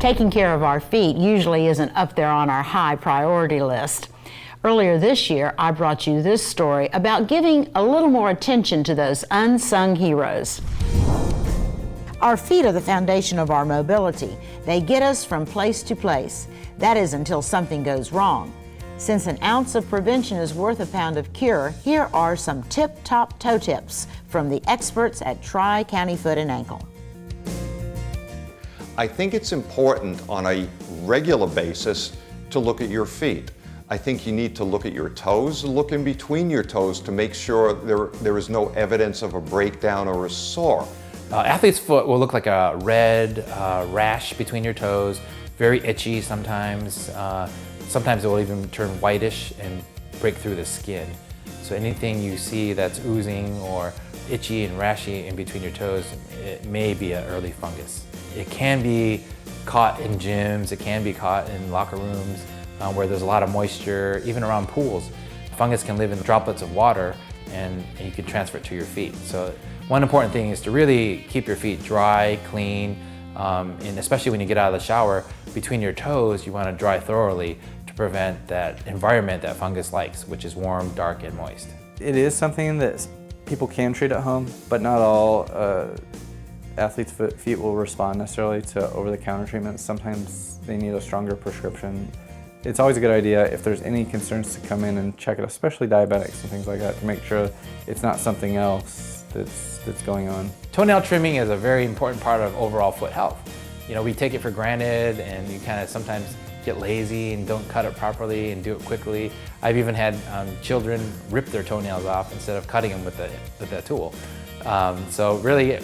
Taking care of our feet usually isn't up there on our high priority list. Earlier this year, I brought you this story about giving a little more attention to those unsung heroes. Our feet are the foundation of our mobility. They get us from place to place. That is until something goes wrong. Since an ounce of prevention is worth a pound of cure, here are some tip-top toe tips from the experts at Tri-County Foot and Ankle. I think it's important on a regular basis to look at your feet. I think you need to look at your toes, look in between your toes to make sure there is no evidence of a breakdown or a sore. Athlete's foot will look like a red rash between your toes, very itchy sometimes. Sometimes it will even turn whitish and break through the skin. So anything you see that's oozing or itchy and rashy in between your toes, it may be an early fungus. It can be caught in gyms, it can be caught in locker rooms where there's a lot of moisture, even around pools. Fungus can live in droplets of water and you can transfer it to your feet. So one important thing is to really keep your feet dry, clean, and especially when you get out of the shower, between your toes, you want to dry thoroughly to prevent that environment that fungus likes, which is warm, dark, and moist. It is something that people can treat at home, but not all athletes' feet will respond necessarily to over-the-counter treatments. Sometimes they need a stronger prescription. It's always a good idea if there's any concerns to come in and check it, especially diabetics and things like that, to make sure it's not something else that's going on. Toenail trimming is a very important part of overall foot health. You know, we take it for granted and you kind of sometimes get lazy and don't cut it properly and do it quickly. I've even had children rip their toenails off instead of cutting them with the tool. So really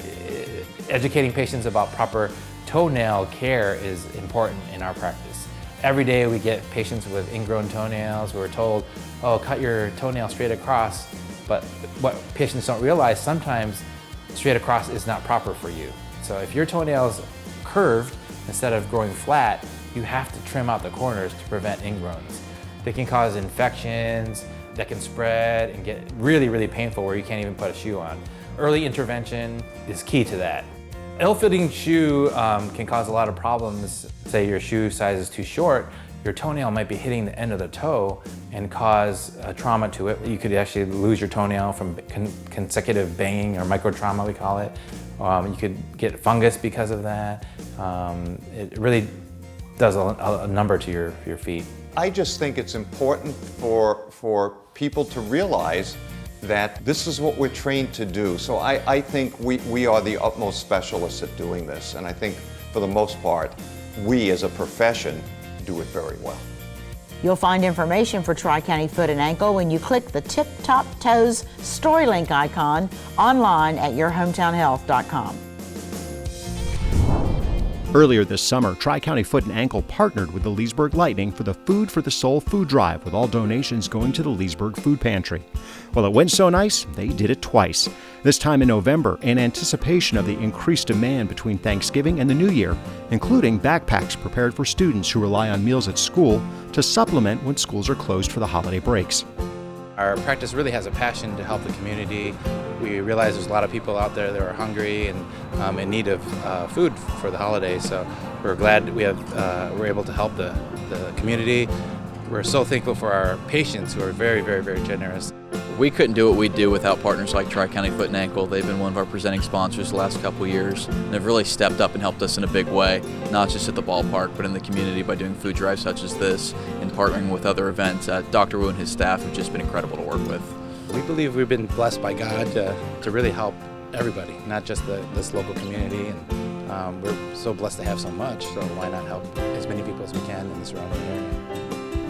educating patients about proper toenail care is important in our practice. Every day we get patients with ingrown toenails who are told, oh, cut your toenail straight across. But what patients don't realize, sometimes straight across is not proper for you. So if your toenail's curved instead of growing flat, you have to trim out the corners to prevent ingrowns. They can cause infections that can spread and get really, really painful where you can't even put a shoe on. Early intervention is key to that. Ill-fitting shoe can cause a lot of problems. Say your shoe size is too short, your toenail might be hitting the end of the toe and cause trauma to it. You could actually lose your toenail from consecutive banging or microtrauma, we call it. You could get fungus because of that. It really does a number to your feet. I just think it's important for people to realize that this is what we're trained to do. So I think we are the utmost specialists at doing this. And I think for the most part, we as a profession do it very well. You'll find information for Tri-County Foot and Ankle when you click the Tip Top Toes story link icon online at yourhometownhealth.com. Earlier this summer, Tri-County Foot and Ankle partnered with the Leesburg Lightning for the Food for the Soul food drive, with all donations going to the Leesburg Food Pantry. Well, it went so nice, they did it twice. This time in November, in anticipation of the increased demand between Thanksgiving and the New Year, including backpacks prepared for students who rely on meals at school to supplement when schools are closed for the holiday breaks. Our practice really has a passion to help the community. We realize there's a lot of people out there that are hungry and in need of food for the holidays. So we're glad we're able to help the community. We're so thankful for our patients who are very, very, very generous. We couldn't do what we do without partners like Tri-County Foot and Ankle. They've been one of our presenting sponsors the last couple of years. And they've really stepped up and helped us in a big way, not just at the ballpark, but in the community by doing food drives such as this and partnering with other events. Dr. Wu and his staff have just been incredible to work with. We believe we've been blessed by God to really help everybody, not just this local community. And we're so blessed to have so much, so why not help as many people as we can in the surrounding area.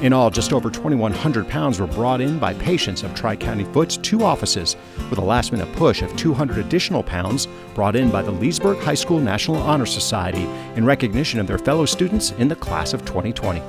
In all, just over 2,100 pounds were brought in by patients of Tri-County Foot's 2 offices, with a last-minute push of 200 additional pounds brought in by the Leesburg High School National Honor Society in recognition of their fellow students in the class of 2020.